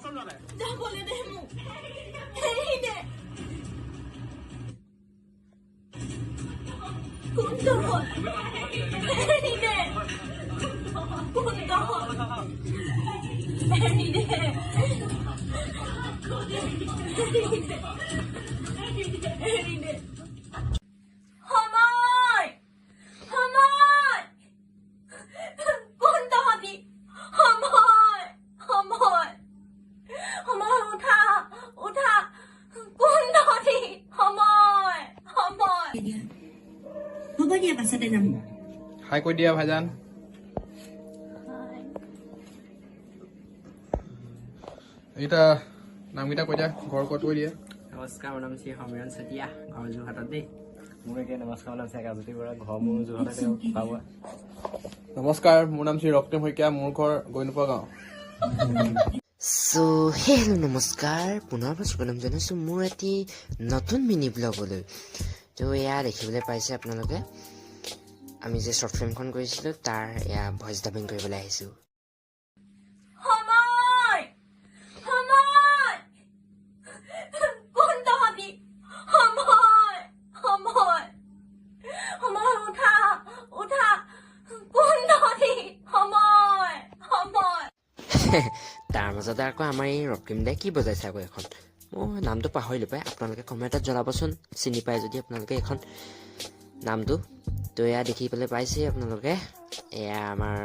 যাবলৈ দে মোক এৰি দে কোন তহঁত এৰি দে কোন তহঁত এৰি দে এৰি দে সময় সময় কোন তহঁতি সময় সময় সময় উঠা উঠা কোন তহঁতি সময় সময় হ'ব দিয়া পাছতে যাম হাই কৈ দিয়া ভাইজান এইটা নামকেইটা কৈ দিয়া ঘৰ ক'ত কৈ দিয়া নমস্কাৰ মোৰ নাম শ্ৰী সমীৰণ চেতিয়া ঘৰ যোৰহাটত দেই মোৰ এতিয়া নমস্কাৰ মোৰ নাম শ্ৰী কাজতী বৰা ঘৰ মোৰ যোৰহাটতে পাবা নমস্কাৰ মোৰ নাম শ্ৰী ৰক্তিম শইকীয়া মোৰ ঘৰ গৈনোপা গাঁও হেল্ল' নমস্কাৰ পুনৰ স্বাগতম জনাইছোঁ মোৰ এটি নতুন মিনি ব্লগলৈ তো এয়া দেখিবলৈ পাইছে আপোনালোকে আমি যে শ্বৰ্ট ফিল্মখন কৰিছিলোঁ তাৰ এয়া ভইচ ডাবিং কৰিবলৈ আহিছোঁ সময় সময় কোন তহঁতি সময় সময় সময় উঠা উঠা কোন তহঁতি সময় সময় তাৰ মাজতে আকৌ আমাৰ এই ৰক্তিম দাই কি বজাইছে আকৌ এখন মই নামটো পাহৰিলোঁ পাই আপোনালোকে কমেণ্টত জনাবচোন চিনি পায় যদি আপোনালোকে এখন নামটো তো এয়া দেখি পেলাই পাইছে আপোনালোকে এয়া আমাৰ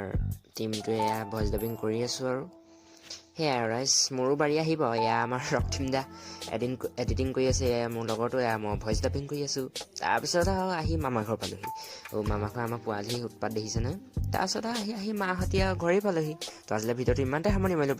টিমটোৱে এয়া ভইচ ডাবিং কৰি আছোঁ আৰু সেয়াই আৰু ৰাইজ মোৰো বাৰী আহিব এয়া আমাৰ ৰক্তিম দা এডিটিং কৰি আছে এয়া মোৰ লগৰটো এয়া মই ভইচ ডাবিং কৰি আছোঁ তাৰপিছত আৰু আহি মামা ঘৰ পালোহি মামা ঘৰ আমাৰ পোৱালি উৎপাত দেখিছে নহয় তাৰপিছত আহি মাহঁতি আৰু ঘৰেই পালোহি তো আজিলৈ ভিডিঅ'টো ইমানতে সামৰণি মাৰিলোঁ